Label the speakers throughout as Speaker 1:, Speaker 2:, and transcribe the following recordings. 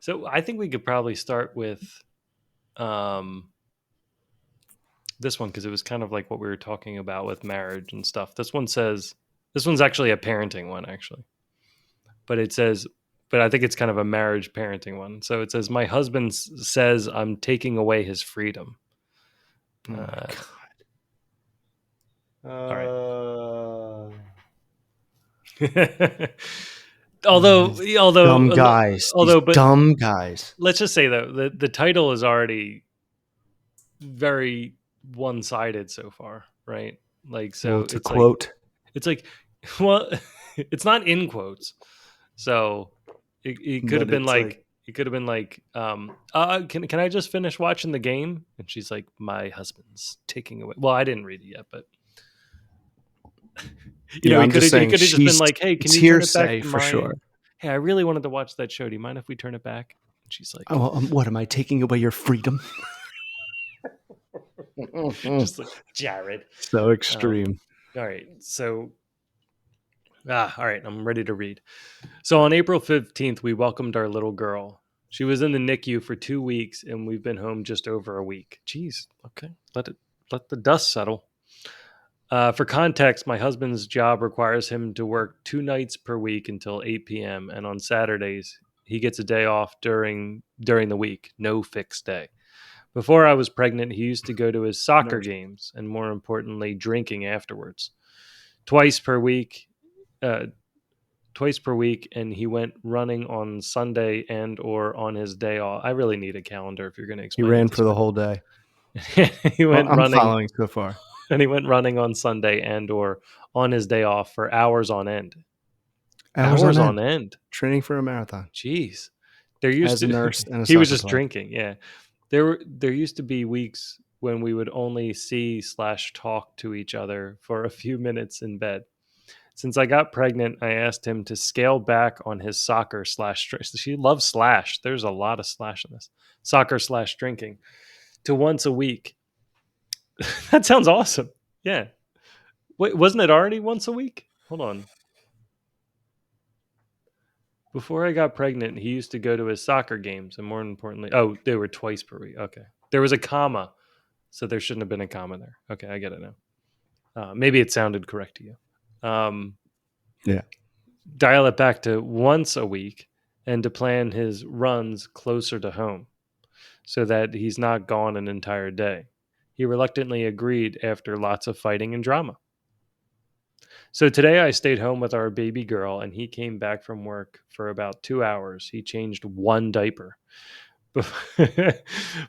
Speaker 1: So I think we could probably start with um, this one because it was kind of like what we were talking about with marriage and stuff. This one's actually a parenting one, actually, but it says, but I think it's kind of a marriage parenting one. So it says, my husband says I'm taking away his freedom.
Speaker 2: Oh my
Speaker 1: Uh, all right.
Speaker 2: god.
Speaker 1: although,
Speaker 2: These dumb
Speaker 1: although,
Speaker 2: guys. These
Speaker 1: although, but
Speaker 2: dumb guys.
Speaker 1: let's just say though the title is already very one-sided so far, right? Like,
Speaker 2: Well,
Speaker 1: so
Speaker 2: it's a quote.
Speaker 1: it's like, well, it's not in quotes. So it could have
Speaker 2: But
Speaker 1: been
Speaker 2: it's like,
Speaker 1: like, can I just finish watching the game? And she's like, my husband's taking away. Well, I didn't read it yet, but
Speaker 2: yeah, I'm just
Speaker 1: he
Speaker 2: saying
Speaker 1: could have just been
Speaker 2: she's
Speaker 1: like, hey, can
Speaker 2: it's
Speaker 1: you turn it back
Speaker 2: hearsay
Speaker 1: to
Speaker 2: for sure.
Speaker 1: hey, I really wanted to watch that show. Do you mind if we turn it back? And she's like,
Speaker 2: Oh, what am I taking away your freedom?
Speaker 1: just like, Jared.
Speaker 2: So extreme.
Speaker 1: All right. So, all right. I'm ready to read. So on April 15th, we welcomed our little girl. She was in the NICU for 2 weeks, and we've been home just over a week. Jeez. Okay. Let the dust settle. For context, my husband's job requires him to work 2 nights per week until 8 p.m. And on Saturdays, he gets a day off during the week. No fixed day. Before I was pregnant, he used to go to his soccer games and, more importantly, drinking afterwards. Twice per week, uh, and he went running on Sunday and or on his day off. I really need a calendar if you're going to
Speaker 2: He
Speaker 1: explain it
Speaker 2: ran
Speaker 1: this
Speaker 2: for the whole day.
Speaker 1: way. He
Speaker 2: Well,
Speaker 1: went
Speaker 2: I'm
Speaker 1: running
Speaker 2: following so far.
Speaker 1: and he went running on Sunday and or on his day off for hours on end.
Speaker 2: Hours on
Speaker 1: Hours
Speaker 2: end.
Speaker 1: on end.
Speaker 2: Training for a marathon.
Speaker 1: Jeez. There used
Speaker 2: As a
Speaker 1: to
Speaker 2: nurse and a
Speaker 1: he was
Speaker 2: soccer
Speaker 1: just
Speaker 2: player.
Speaker 1: drinking, yeah. There used to be weeks when we would only see/talk to each other for a few minutes in bed. Since I got pregnant, I asked him to scale back on his soccer slash. She loves slash. There's a lot of slash in this. Soccer slash drinking to once a week. That sounds awesome. Yeah. Wait, wasn't it already once a week? Hold on. Before I got pregnant, he used to go to his soccer games, and more importantly, oh, they were twice per week. Okay, there was a comma, so there shouldn't have been a comma there. Okay, I get it now. Maybe it sounded correct to you.
Speaker 2: Yeah.
Speaker 1: Dial it back to once a week and to plan his runs closer to home so that he's not gone an entire day. He reluctantly agreed after lots of fighting and drama. So today I stayed home with our baby girl, and he came back from work for about 2 hours. He changed one diaper.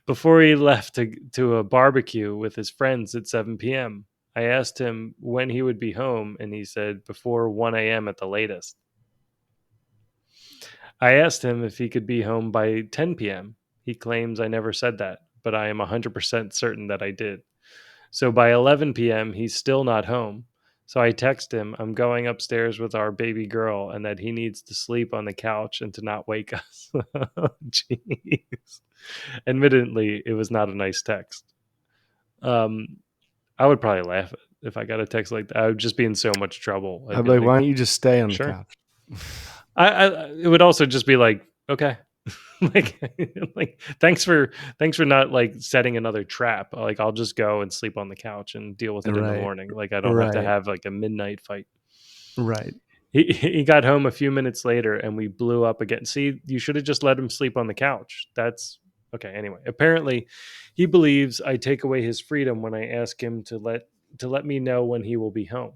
Speaker 1: Before he left to a barbecue with his friends at 7 p.m. I asked him when he would be home, and he said before 1 a.m. at the latest. I asked him if he could be home by 10 p.m. He claims I never said that, but I am 100% certain that I did. So by 11 p.m., he's still not home. So I text him, I'm going upstairs with our baby girl and that he needs to sleep on the couch and to not wake us. Jeez. Admittedly, it was not a nice text. I would probably laugh if I got a text like that. I would just be in so much trouble. I'd
Speaker 2: I'd
Speaker 1: be
Speaker 2: be like,
Speaker 1: like,
Speaker 2: why don't you just stay on the
Speaker 1: sure.
Speaker 2: couch?
Speaker 1: It would also just be like, okay. like thanks for not like setting another trap. Like, I'll just go and sleep on the couch and deal with it in the
Speaker 2: Right.
Speaker 1: morning. Like, I don't have to
Speaker 2: Right.
Speaker 1: have like a midnight fight.
Speaker 2: Right.
Speaker 1: He got home a few minutes later and we blew up again. See, you should have just let him sleep on the couch. That's okay. Anyway, apparently he believes I take away his freedom when I ask him to let me know when he will be home.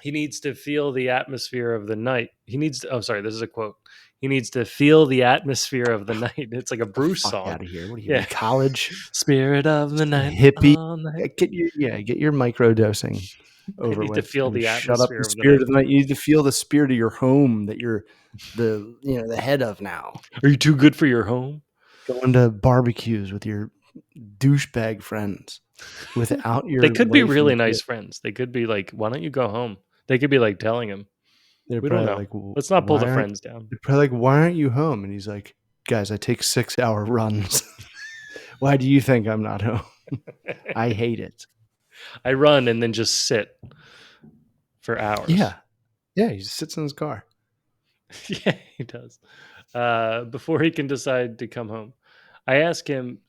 Speaker 1: He needs to feel the atmosphere of the night. He needs to, oh, sorry, this is a quote. He needs to feel the atmosphere of the night. It's like a Bruce
Speaker 2: Fuck
Speaker 1: song.
Speaker 2: out of here. What are you
Speaker 1: Yeah.
Speaker 2: in college?
Speaker 1: Spirit of the night.
Speaker 2: Hippie.
Speaker 1: All night.
Speaker 2: Get your micro dosing
Speaker 1: I
Speaker 2: over
Speaker 1: need to
Speaker 2: with
Speaker 1: feel
Speaker 2: and
Speaker 1: the
Speaker 2: shut up
Speaker 1: atmosphere
Speaker 2: the
Speaker 1: of the
Speaker 2: spirit
Speaker 1: night.
Speaker 2: of the night. You need to feel the spirit of your home that you're the head of now.
Speaker 1: Are you too good for your home?
Speaker 2: Going to barbecues with your douchebag friends without
Speaker 1: They
Speaker 2: your
Speaker 1: could be
Speaker 2: wife
Speaker 1: really
Speaker 2: and
Speaker 1: nice
Speaker 2: kid.
Speaker 1: friends. They could be like, why don't you go home? They could be like telling him,
Speaker 2: They're
Speaker 1: we don't
Speaker 2: probably
Speaker 1: know.
Speaker 2: like,
Speaker 1: Let's not pull the friends down.
Speaker 2: they're probably like, why aren't you home? And he's like, guys, I take 6-hour runs. Why do you think I'm not home? I hate it.
Speaker 1: I run and then just sit for hours.
Speaker 2: Yeah. Yeah. He just sits in his car.
Speaker 1: Yeah, he does. before he can decide to come home. I ask him,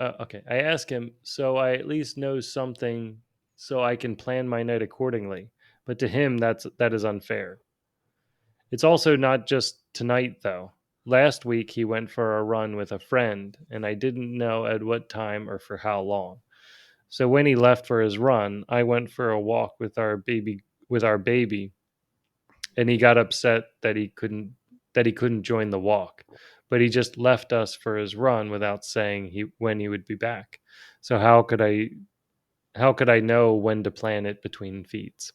Speaker 1: okay, I ask him, so I at least know something so I can plan my night accordingly. But to him, that is unfair. It's also not just tonight, though. Last week, he went for a run with a friend, and I didn't know at what time or for how long. So when he left for his run, I went for a walk with our baby, and he got upset that he couldn't join the walk. But he just left us for his run without saying when he would be back. So how could I know when to plan it between feeds?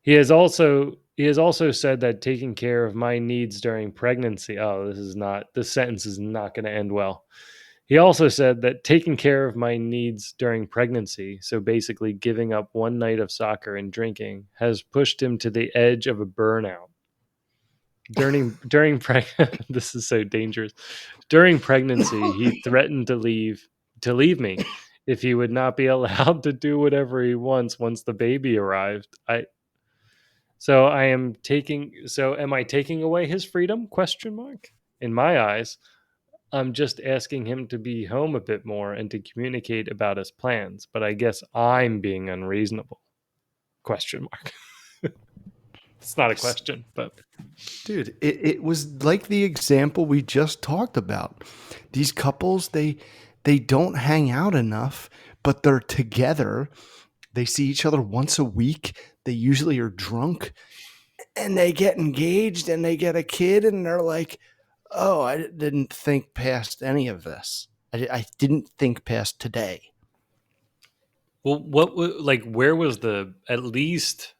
Speaker 1: He has also said that taking care of my needs during pregnancy. Oh, this sentence is not going to end well. He also said that taking care of my needs during pregnancy, so basically giving up one night of soccer and drinking, has pushed him to the edge of a burnout. This is so dangerous. During pregnancy, he threatened to leave me if he would not be allowed to do whatever he wants once the baby arrived. Am I taking away his freedom? Question mark. In my eyes, I'm just asking him to be home a bit more and to communicate about his plans, but I guess I'm being unreasonable. Question mark. It's not a question, but
Speaker 2: Dude, it was like the example we just talked about. These couples, they don't hang out enough, but they're together. They see each other once a week. They usually are drunk, and they get engaged and they get a kid, and they're like, "Oh, I didn't think past any of this. I didn't think past today."
Speaker 1: well, where was the at least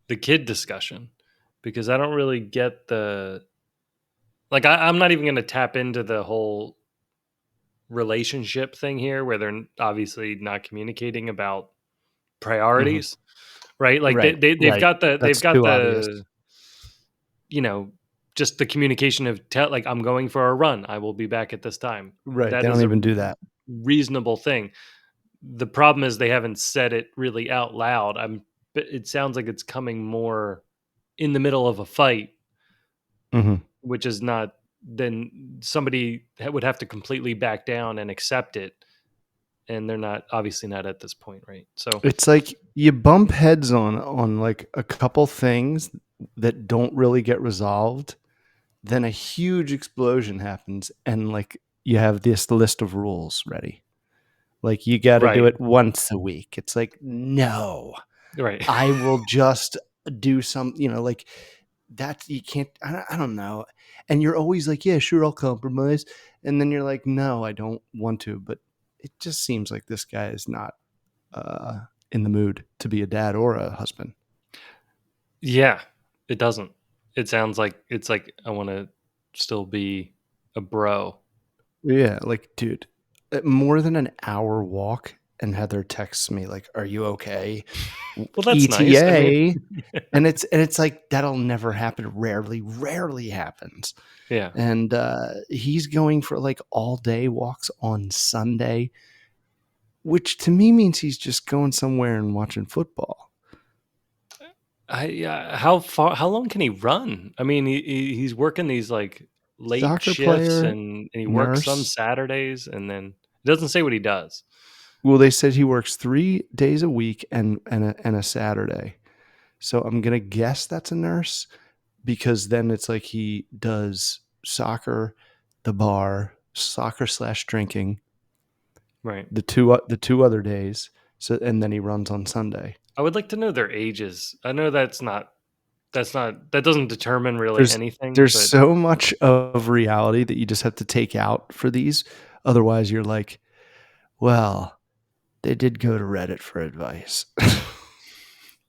Speaker 1: the kid discussion? Because I don't really get I'm not even going to tap into the whole relationship thing here, where they're obviously not communicating about
Speaker 2: Mhm.
Speaker 1: priorities, right? Like
Speaker 2: Right,
Speaker 1: they've
Speaker 2: right.
Speaker 1: got
Speaker 2: That's too obvious.
Speaker 1: you know just the communication of like, I'm going for a run, I will be back at this time.
Speaker 2: Right, they
Speaker 1: That
Speaker 2: don't
Speaker 1: is a
Speaker 2: even do that.
Speaker 1: reasonable thing. The problem is they haven't said it really out loud. It sounds like it's coming more in the middle of a fight,
Speaker 2: Mhm.
Speaker 1: which is not. Then somebody would have to completely back down and accept it, and they're not, obviously not at this point, right? So
Speaker 2: It's like you bump heads on like a couple things that don't really get resolved, then a huge explosion happens, and like you have this list of rules ready. Like you got to do
Speaker 1: right,
Speaker 2: it once a week. It's like, no,
Speaker 1: right.
Speaker 2: I will just do some, like that. You can't, I don't know. And you're always like, yeah, sure, I'll compromise. And then you're like, no, I don't want to. But it just seems like this guy is not uh, in the mood to be a dad or a husband.
Speaker 1: Yeah, it doesn't. It sounds like it's like, I want to still be a bro.
Speaker 2: Yeah, like, dude, more than an hour walk, and Heather texts me like, "Are you okay?"
Speaker 1: Well, that's nice. I mean,
Speaker 2: ETA, and it's like that'll never happen. Rarely happens.
Speaker 1: yeah.
Speaker 2: And he's going for like all day walks on Sunday, which to me means he's just going somewhere and watching football.
Speaker 1: How long can he run? I mean, he's working these like late
Speaker 2: Soccer
Speaker 1: shifts,
Speaker 2: player,
Speaker 1: and he works some
Speaker 2: nurse.
Speaker 1: Saturdays, and then it doesn't say what he does.
Speaker 2: Well, they said he works 3 days a week and a Saturday. So I'm gonna guess that's a nurse, because then it's like he does soccer, the bar, soccer slash drinking,
Speaker 1: Right.
Speaker 2: the two other days. So and then he runs on Sunday.
Speaker 1: I would like to know their ages. I know that doesn't determine really
Speaker 2: There's
Speaker 1: anything,
Speaker 2: there's
Speaker 1: but
Speaker 2: so much of reality that you just have to take out for these. Otherwise, you're like, well, they did go to Reddit for advice.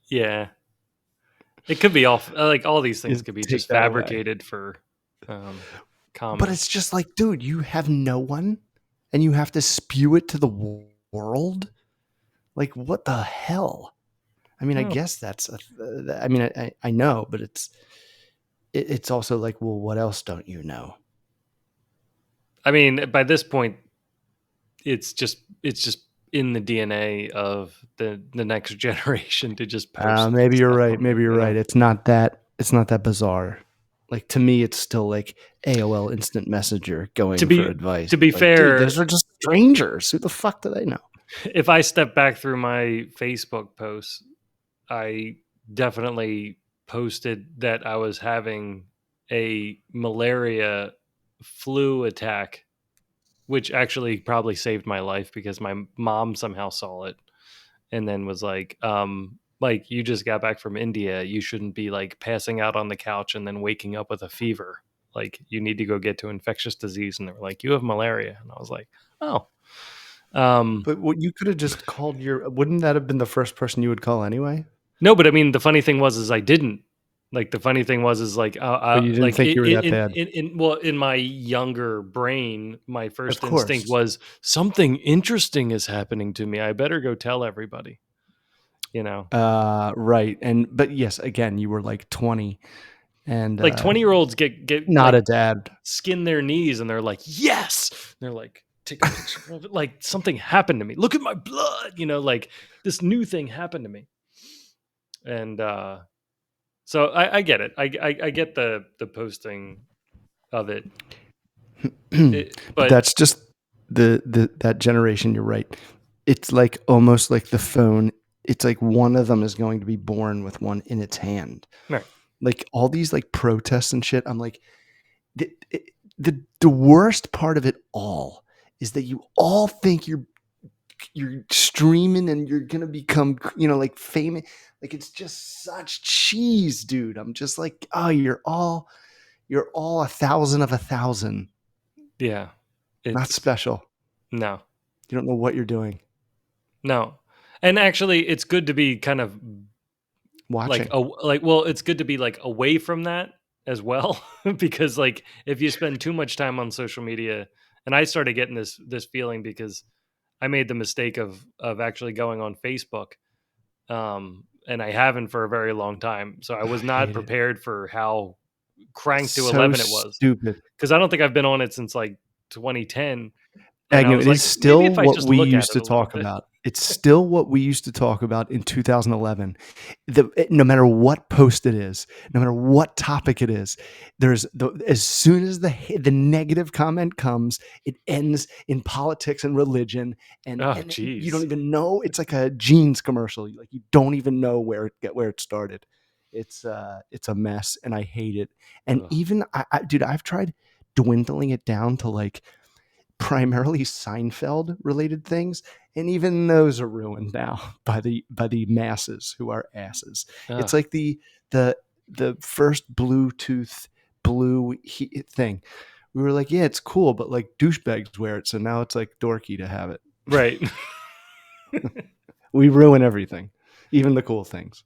Speaker 1: yeah, it could be all like, all these things
Speaker 2: You
Speaker 1: could be
Speaker 2: take
Speaker 1: just
Speaker 2: that away.
Speaker 1: fabricated for um,
Speaker 2: But
Speaker 1: comment.
Speaker 2: it's just like, dude, you have no one, and you have to spew it to the world. Like, what the hell? I mean, I
Speaker 1: Oh,
Speaker 2: guess that's. I mean, I know, but it's also like, well, what else don't you know?
Speaker 1: I mean, by this point, it's just in the DNA of the next generation to just post
Speaker 2: Maybe you're
Speaker 1: stuff
Speaker 2: right.
Speaker 1: on the
Speaker 2: Maybe you're right.
Speaker 1: internet.
Speaker 2: It's not that. It's not that bizarre. Like, to me, it's still like AOL Instant Messenger
Speaker 1: To
Speaker 2: going for
Speaker 1: be
Speaker 2: advice.
Speaker 1: to be
Speaker 2: Like, dude,
Speaker 1: fair,
Speaker 2: those are just strangers. Who the fuck do they know?
Speaker 1: if I step back through my Facebook posts, I definitely posted that I was having a malaria flu attack, which actually probably saved my life because my mom somehow saw it and then was like you just got back from India, you shouldn't be like passing out on the couch and then waking up with a fever. Like you need to go get to infectious disease. And they were like, you have malaria. And I was like, oh.
Speaker 2: But what you could have just called your. Wouldn't that have been the first person you would call anyway?
Speaker 1: No, but I mean, the funny thing was, is I didn't. Like the funny thing was, is
Speaker 2: But you didn't
Speaker 1: like
Speaker 2: think you were that bad.
Speaker 1: well, in my younger brain, my
Speaker 2: Of
Speaker 1: first instinct
Speaker 2: course.
Speaker 1: was something interesting is happening to me. I better go tell everybody. You know,
Speaker 2: Right. But yes, again, you were like 20 and
Speaker 1: like 20-year-olds get
Speaker 2: not
Speaker 1: like
Speaker 2: a dad.
Speaker 1: skin their knees and they're like, yes. And they're like, take a picture of it. Like something happened to me. Look at my blood. You know, like this new thing happened to me. And so I get it. I get the posting of it.
Speaker 2: But
Speaker 1: But
Speaker 2: that's just that generation. You're right. It's like almost like the phone. It's like one of them is going to be born with one in its hand.
Speaker 1: right.
Speaker 2: Like all these like protests and shit. I'm like, the worst part of it all is that you all think you're streaming and you're gonna become, like famous. Like it's just such cheese, dude. I'm just like, oh, you're all 1,000 of 1,000.
Speaker 1: Yeah.
Speaker 2: Not
Speaker 1: It's
Speaker 2: special.
Speaker 1: no.
Speaker 2: You don't know what you're doing.
Speaker 1: No. And actually it's good to be kind of
Speaker 2: Watching.
Speaker 1: well, it's good to be like away from that as well because like if you spend too much time on social media, and I started getting this feeling because I made the mistake of actually going on Facebook, and I haven't for a very long time, so I
Speaker 2: I
Speaker 1: was not
Speaker 2: hate it.
Speaker 1: prepared for how
Speaker 2: It's
Speaker 1: cranked to
Speaker 2: so
Speaker 1: 11 it was,
Speaker 2: stupid.
Speaker 1: because I don't think I've been on it since like 2010, and I
Speaker 2: Agnew,
Speaker 1: was
Speaker 2: it is
Speaker 1: like, maybe
Speaker 2: still
Speaker 1: if I
Speaker 2: what
Speaker 1: just
Speaker 2: we
Speaker 1: look at
Speaker 2: used
Speaker 1: it
Speaker 2: to
Speaker 1: a little
Speaker 2: talk
Speaker 1: bit.
Speaker 2: about. It's still what we used to talk about in 2011. No matter what post it is, no matter what topic it is, as soon as the negative comment comes, it ends in politics and religion, and
Speaker 1: Oh,
Speaker 2: and you don't
Speaker 1: geez.
Speaker 2: even know. It's like a jeans commercial. Like you don't even know where it started. It's a mess, and I hate it. And
Speaker 1: Ugh.
Speaker 2: even dude, I've tried dwindling it down to like primarily Seinfeld related things, and even those are ruined now by the masses who are asses. It's
Speaker 1: Ugh.
Speaker 2: like the first Bluetooth blue thing. We were like, yeah, it's cool, but like douchebags wear it, so now it's like dorky to have it.
Speaker 1: Right.
Speaker 2: We ruin everything, even the cool things.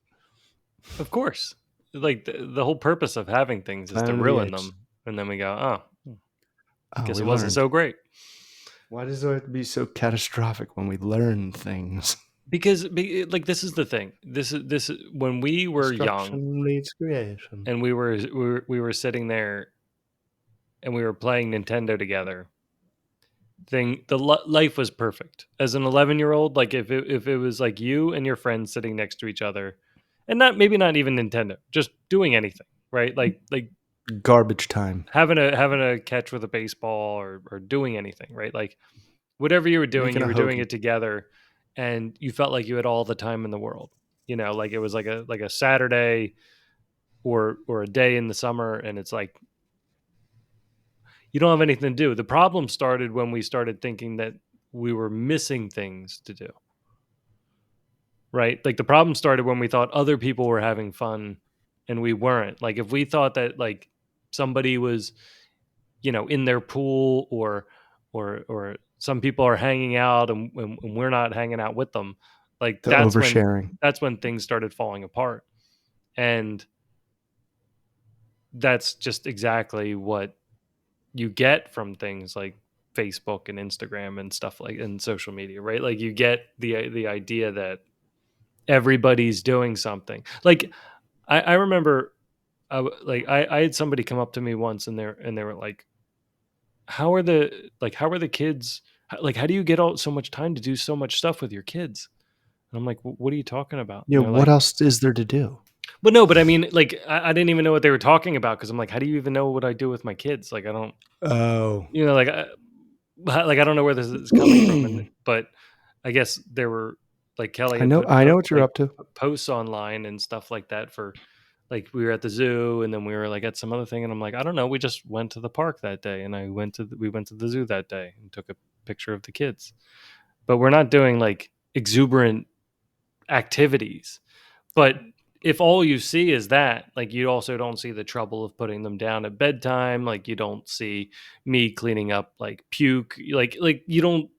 Speaker 1: Of course. Like the whole purpose of having things is to
Speaker 2: Planet of the
Speaker 1: ruin
Speaker 2: Apes.
Speaker 1: them, and then we go, oh,
Speaker 2: Oh,
Speaker 1: guess
Speaker 2: we
Speaker 1: it wasn't
Speaker 2: learned.
Speaker 1: so great.
Speaker 2: Why does it have to be so catastrophic when we learn things?
Speaker 1: Because like this is the thing. This is when we were young
Speaker 2: Destruction leads creation.
Speaker 1: and we were sitting there and we were playing Nintendo together. Life was perfect. As an 11-year-old, like if it was like you and your friends sitting next to each other, and maybe not even Nintendo, just doing anything, right? Like
Speaker 2: Garbage time.
Speaker 1: having a catch with a baseball or doing anything, right? Like whatever you were doing,
Speaker 2: Making
Speaker 1: you
Speaker 2: a
Speaker 1: were doing
Speaker 2: hoagie.
Speaker 1: it together, and you felt like you had all the time in the world. You know, like it was like a Saturday or a day in the summer, and it's like you don't have anything to do. The problem started when we started thinking that we were missing things to do. Right? Like the problem started when we thought other people were having fun and we weren't. Like if we thought that like somebody was, in their pool or some people are hanging out and we're not hanging out with them, like
Speaker 2: The oversharing.
Speaker 1: that's when things started falling apart. And that's just exactly what you get from things like Facebook and Instagram and stuff like and social media, right? Like you get the idea that everybody's doing something. Like I remember I had somebody come up to me once and they were like, how are the kids, like how do you get all so much time to do so much stuff with your kids? And I'm like, what are you talking about?
Speaker 2: You
Speaker 1: And
Speaker 2: know,
Speaker 1: they're
Speaker 2: what
Speaker 1: like,
Speaker 2: else is there to do?
Speaker 1: But no, but I mean, like, I didn't even know what they were talking about because I'm like, how do you even know what I do with my kids? Like, I don't,
Speaker 2: Oh.
Speaker 1: like, like I don't know where this is coming from, but I guess there were like Kelly
Speaker 2: I
Speaker 1: had
Speaker 2: know
Speaker 1: put
Speaker 2: I know what you're up to.
Speaker 1: posts online and stuff like that for like we were at the zoo and then we were like at some other thing and I'm like I don't know we just went to the park that day and we went to the zoo that day and took a picture of the kids, but we're not doing like exuberant activities. But if all you see is that, like, you also don't see the trouble of putting them down at bedtime. Like, you don't see me cleaning up like puke. Like you don't,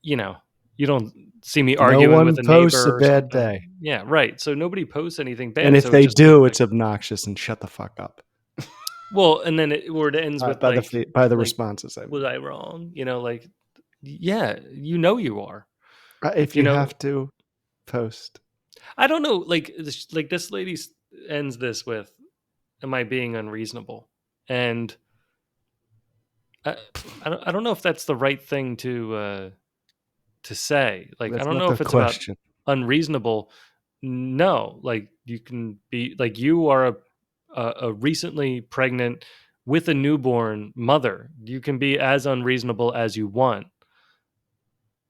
Speaker 1: you know, you don't see me
Speaker 2: No
Speaker 1: arguing with
Speaker 2: one
Speaker 1: a
Speaker 2: posts a
Speaker 1: neighbor or
Speaker 2: bad
Speaker 1: something.
Speaker 2: day.
Speaker 1: Yeah, right. So nobody posts anything
Speaker 2: And
Speaker 1: bad.
Speaker 2: if
Speaker 1: So it
Speaker 2: they
Speaker 1: just seems
Speaker 2: do,
Speaker 1: like,
Speaker 2: it's obnoxious and shut the fuck up.
Speaker 1: well, and then or it ends with
Speaker 2: By the
Speaker 1: like,
Speaker 2: responses, I
Speaker 1: was
Speaker 2: mean.
Speaker 1: I wrong? Like, yeah, you are.
Speaker 2: If
Speaker 1: You
Speaker 2: you
Speaker 1: know,
Speaker 2: have to post.
Speaker 1: I don't know. Like this lady ends this with, "Am I being unreasonable?" And I, I don't know if that's the right thing to say. Like, I
Speaker 2: That's
Speaker 1: don't
Speaker 2: not
Speaker 1: know
Speaker 2: the
Speaker 1: if it's about
Speaker 2: question.
Speaker 1: unreasonable. No, like you can be like you are a recently pregnant with a newborn mother. You can be as unreasonable as you want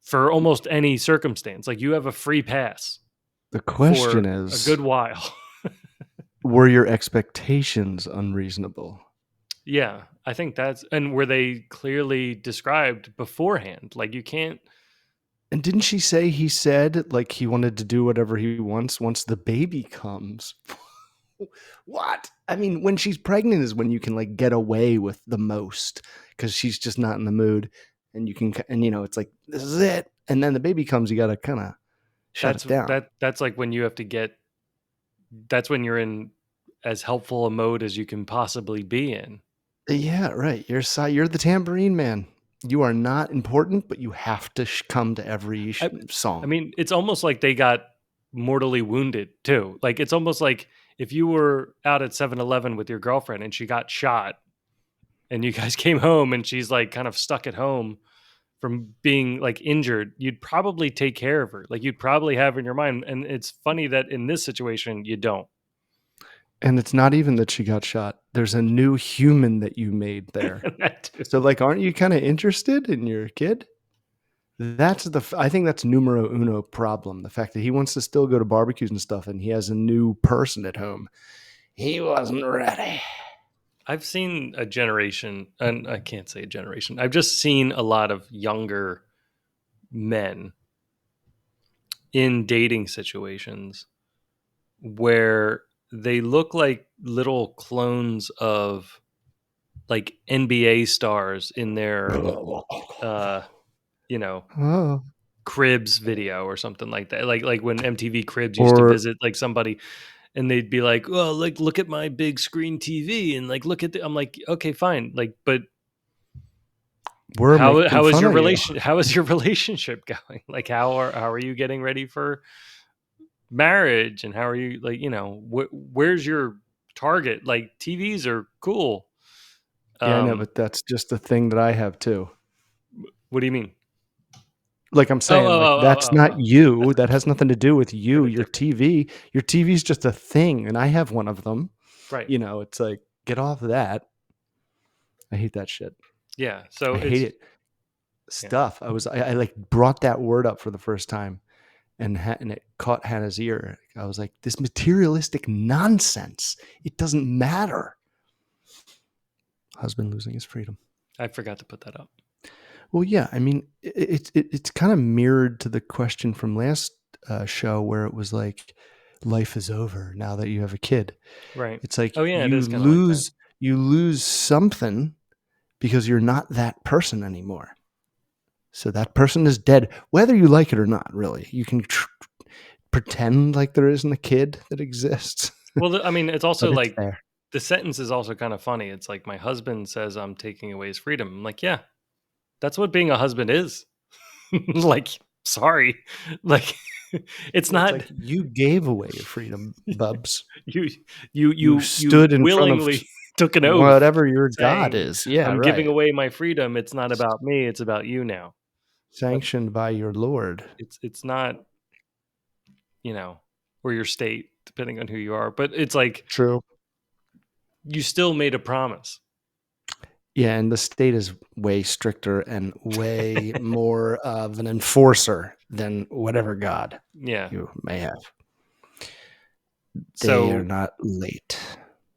Speaker 1: for almost any circumstance. Like you have a free pass
Speaker 2: The question
Speaker 1: for a
Speaker 2: is,
Speaker 1: good while.
Speaker 2: were your expectations unreasonable?
Speaker 1: Yeah, I think that's and were they clearly described beforehand? Like you can't.
Speaker 2: And didn't she say he said like he wanted to do whatever he wants once the baby comes? What? I mean, when she's pregnant is when you can like get away with the most because she's just not in the mood, and you can and it's like this is it, and then the baby comes, you got to kind of shut it down.
Speaker 1: That's like when you have to get. That's when you're in as helpful a mode as you can possibly be in.
Speaker 2: Yeah, right. You're the tambourine man. You are not important, but you have to come to every
Speaker 1: I I
Speaker 2: song.
Speaker 1: mean, it's almost like they got mortally wounded too. Like it's almost like if you were out at 7-Eleven with your girlfriend and she got shot and you guys came home and she's like kind of stuck at home from being like injured, you'd probably take care of her. Like you'd probably have her in your mind. And it's funny that in this situation you don't.
Speaker 2: And it's not even that she got shot. There's a new human that you made there.
Speaker 1: That too.
Speaker 2: So like aren't you kind of interested in your kid? I think that's numero uno problem. The fact that he wants to still go to barbecues and stuff and he has a new person at home. He wasn't ready.
Speaker 1: I've seen a generation, and I can't say a generation. I've just seen a lot of younger men in dating situations where they look like little clones of like NBA stars in their uh you know
Speaker 2: Oh.
Speaker 1: Cribs video or something like that. Like when MTV Cribs used to
Speaker 2: Or
Speaker 1: visit like somebody and they'd be like, "Oh, like look at my big screen TV and like look at I'm like, "Okay, fine." Like but
Speaker 2: we're making
Speaker 1: how is
Speaker 2: fun
Speaker 1: your
Speaker 2: of you.
Speaker 1: how is your relationship going? Like how are you getting ready for marriage and how are you like where's your target? Like TVs are cool.
Speaker 2: Yeah, I know,
Speaker 1: um
Speaker 2: but that's just a thing that I have too.
Speaker 1: what do you mean?
Speaker 2: Like I'm
Speaker 1: Oh,
Speaker 2: saying, like that's not
Speaker 1: that's
Speaker 2: you.
Speaker 1: a
Speaker 2: That has nothing to do with you.
Speaker 1: different
Speaker 2: Your
Speaker 1: different
Speaker 2: TV. Your TV's just a thing, and I have one of them.
Speaker 1: right.
Speaker 2: It's like get off of that. I hate that shit.
Speaker 1: Yeah, so
Speaker 2: I hate
Speaker 1: it's
Speaker 2: it.
Speaker 1: yeah.
Speaker 2: Stuff. I like brought that word up for the first time, and it caught Hannah's ear. I was like, this materialistic nonsense. It doesn't matter. Husband losing his freedom.
Speaker 1: I forgot to put that up.
Speaker 2: Well, yeah. I mean, it's kind of mirrored to the question from last show where it was like, life is over now that you have a kid.
Speaker 1: Right.
Speaker 2: It's like
Speaker 1: Oh yeah, it is kind of like that.
Speaker 2: you lose something because you're not that person anymore. So that person is dead, whether you like it or not. Really, you can pretend like there isn't a kid that exists,
Speaker 1: Well, I mean, it's
Speaker 2: but
Speaker 1: also
Speaker 2: it's
Speaker 1: like
Speaker 2: there.
Speaker 1: the sentence is also kind of funny. It's like my husband says I'm taking away his freedom. I'm like, yeah, that's what being a husband is. Like, sorry. Like it's
Speaker 2: Well, it's
Speaker 1: not
Speaker 2: like you gave away your freedom, Bubs.
Speaker 1: you
Speaker 2: You
Speaker 1: you
Speaker 2: stood in front of
Speaker 1: willingly took an oath
Speaker 2: whatever your God
Speaker 1: saying
Speaker 2: is. Yeah,
Speaker 1: I'm giving
Speaker 2: right.
Speaker 1: away my freedom. It's not about me, it's about you now. But
Speaker 2: Sanctioned by your Lord.
Speaker 1: it's not, you know. or your state, depending on who you are. But it's like
Speaker 2: True.
Speaker 1: you still made a promise.
Speaker 2: Yeah, and the state is way stricter and way more of an enforcer than whatever god
Speaker 1: Yeah.
Speaker 2: you may have. They are
Speaker 1: So
Speaker 2: not late.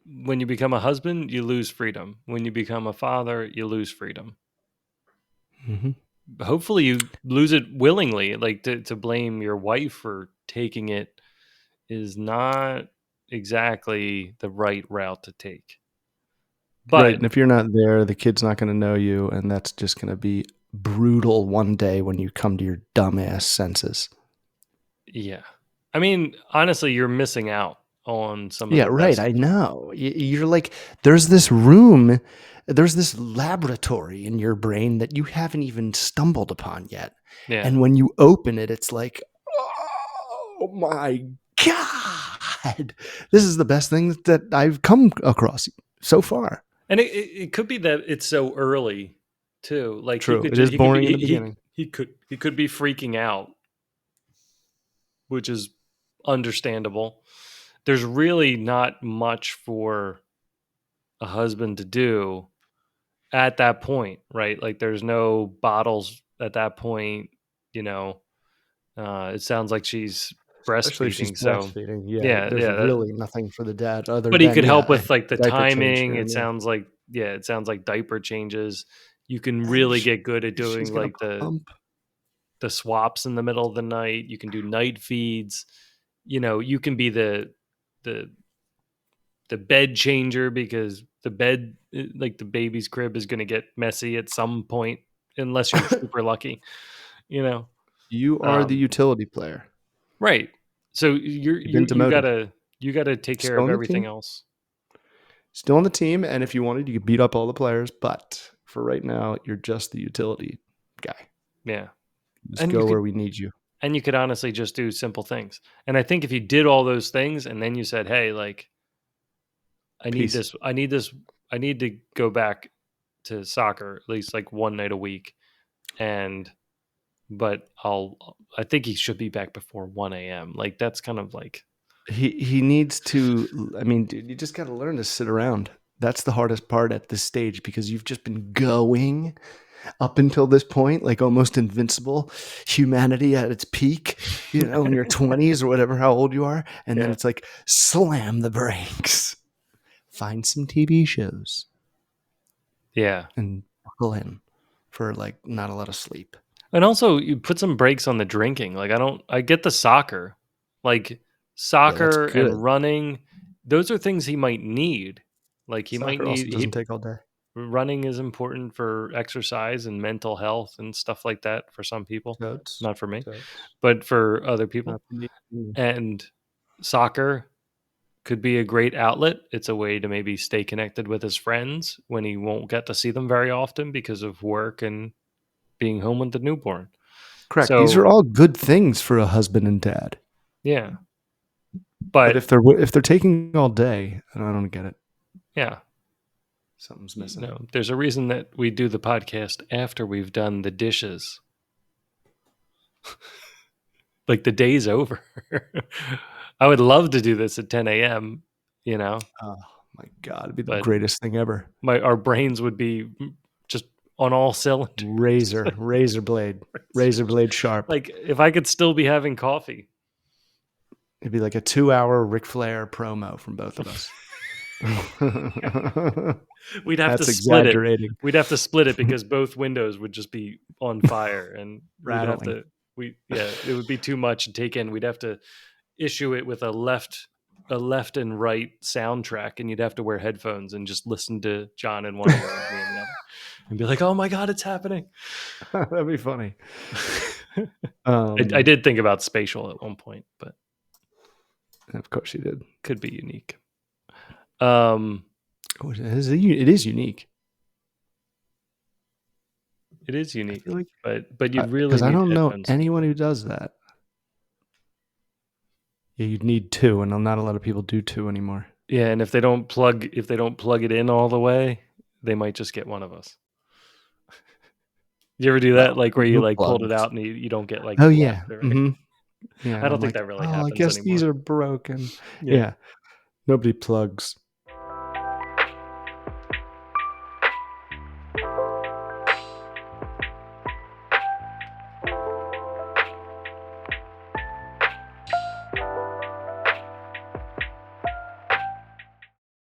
Speaker 1: when you become a husband, you lose freedom. When you become a father, you lose freedom.
Speaker 2: Mm-hmm.
Speaker 1: Hopefully you lose it willingly. Like to blame your wife for taking it is not exactly the right route to take.
Speaker 2: Right,
Speaker 1: But
Speaker 2: and if you're not there, the kid's not going to know you, and that's just going to be brutal one day when you come to your dumbass senses.
Speaker 1: yeah, I mean, honestly, you're missing out on some of
Speaker 2: Yeah,
Speaker 1: the
Speaker 2: right.
Speaker 1: best.
Speaker 2: I know. You're like, there's this room, there's this laboratory in your brain that you haven't even stumbled upon yet.
Speaker 1: Yeah.
Speaker 2: And when you open it, it's like, oh my God, this is the best thing that I've come across so far.
Speaker 1: And it could be that it's so early too. Like
Speaker 2: True. It is
Speaker 1: he could be
Speaker 2: boring in the beginning.
Speaker 1: he could be freaking out, which is understandable. There's really not much for a husband to do at that point, right? Like there's no bottles at that point, you know. It sounds like she's
Speaker 2: Especially if she's
Speaker 1: breastfeeding, so
Speaker 2: breastfeeding. Yeah,
Speaker 1: yeah,
Speaker 2: there's
Speaker 1: yeah.
Speaker 2: really nothing for the dad other
Speaker 1: But he
Speaker 2: than,
Speaker 1: could help
Speaker 2: yeah,
Speaker 1: with like the
Speaker 2: diaper change
Speaker 1: timing.
Speaker 2: here
Speaker 1: It
Speaker 2: and there.
Speaker 1: sounds like it sounds like diaper changes. You can
Speaker 2: And
Speaker 1: really get good at
Speaker 2: she's
Speaker 1: doing
Speaker 2: going to
Speaker 1: like
Speaker 2: pump.
Speaker 1: the swaps in the middle of the night. You can do night feeds. You know, you can be the the bed changer because the bed like the baby's crib is going to get messy at some point unless you're super lucky, you know.
Speaker 2: You are the
Speaker 1: Um
Speaker 2: utility player.
Speaker 1: right. So
Speaker 2: You've been demoted.
Speaker 1: you got to take care
Speaker 2: Still
Speaker 1: of
Speaker 2: on the
Speaker 1: everything
Speaker 2: team.
Speaker 1: else.
Speaker 2: Still on the team, and if you wanted, you could beat up all the players. But for right now, you're just the utility guy.
Speaker 1: Yeah.
Speaker 2: Just
Speaker 1: And
Speaker 2: go where we need you.
Speaker 1: you could honestly just do simple things. And I think if you did all those things and then you said, "Hey, like
Speaker 2: Peace.
Speaker 1: I need this I need to go back to soccer at least like one night a week." And but I think he should be back before 1 a.m. Like that's kind of like
Speaker 2: He needs to. I mean, dude, you just got to learn to sit around. That's the hardest part at this stage because you've just been going up until this point, like almost invincible, humanity at its peak, in your 20s or whatever, how old you are. And then
Speaker 1: yeah.
Speaker 2: it's like, slam the brakes, find some TV shows
Speaker 1: Yeah.
Speaker 2: and buckle in for like not a lot of sleep.
Speaker 1: And also you put some brakes on the drinking. Like I get the soccer. Like
Speaker 2: Yeah, that's
Speaker 1: soccer
Speaker 2: good.
Speaker 1: and running, those are things he might need. Like he might
Speaker 2: Soccer also
Speaker 1: need
Speaker 2: doesn't
Speaker 1: he
Speaker 2: take all day.
Speaker 1: running is important for exercise and mental health and stuff like that for some people,
Speaker 2: Totes.
Speaker 1: not for me,
Speaker 2: Totes.
Speaker 1: but for other
Speaker 2: Not
Speaker 1: people.
Speaker 2: for me.
Speaker 1: And soccer could be a great outlet. It's a way to maybe stay connected with his friends when he won't get to see them very often because of work and being home with the newborn.
Speaker 2: Correct. These are
Speaker 1: So,
Speaker 2: all good things for a husband and dad.
Speaker 1: yeah.
Speaker 2: But
Speaker 1: But
Speaker 2: if they're taking all day, I don't get it.
Speaker 1: yeah,
Speaker 2: Something's missing.
Speaker 1: no, there's a reason that we do the podcast after we've done the dishes. Like the day's over. I would love to do this at 10 a.m., you know,
Speaker 2: Oh my God, it'd be the
Speaker 1: but
Speaker 2: greatest thing ever.
Speaker 1: our brains would be just on all cylinders.
Speaker 2: Razor blade sharp.
Speaker 1: Like if I could still be having coffee.
Speaker 2: It'd be like a 2-hour Ric Flair promo from both of us.
Speaker 1: We'd have
Speaker 2: That's
Speaker 1: to split it.
Speaker 2: exaggerating.
Speaker 1: We'd have to split it because both windows would just be on fire and we'd have
Speaker 2: Rattling.
Speaker 1: it would be too much to take in. We'd have to issue it with a left and right soundtrack and you'd have to wear headphones and just listen to John in one ear and me in the other and be like, "Oh my God, it's happening."
Speaker 2: That'd be funny.
Speaker 1: I did think about spatial at one point, but
Speaker 2: Of course you did.
Speaker 1: could be unique.
Speaker 2: It is unique.
Speaker 1: It is unique,
Speaker 2: I feel like,
Speaker 1: but you'd really
Speaker 2: because I
Speaker 1: need
Speaker 2: don't know
Speaker 1: headphones.
Speaker 2: anyone who does that. Yeah, you'd need two, and not a lot of people do two anymore.
Speaker 1: Yeah, and if they don't plug it in all the way, they might just get one of us. You ever do that? Like where you
Speaker 2: No
Speaker 1: like pulled it
Speaker 2: plugs.
Speaker 1: out and you don't get like
Speaker 2: Oh
Speaker 1: the
Speaker 2: yeah.
Speaker 1: left or right?
Speaker 2: Mm-hmm. Yeah,
Speaker 1: I
Speaker 2: and
Speaker 1: don't
Speaker 2: I'm
Speaker 1: think
Speaker 2: like,
Speaker 1: that really
Speaker 2: "Oh, I
Speaker 1: happens
Speaker 2: guess these
Speaker 1: anymore.
Speaker 2: are broken."
Speaker 1: Yeah.
Speaker 2: Yeah, nobody plugs.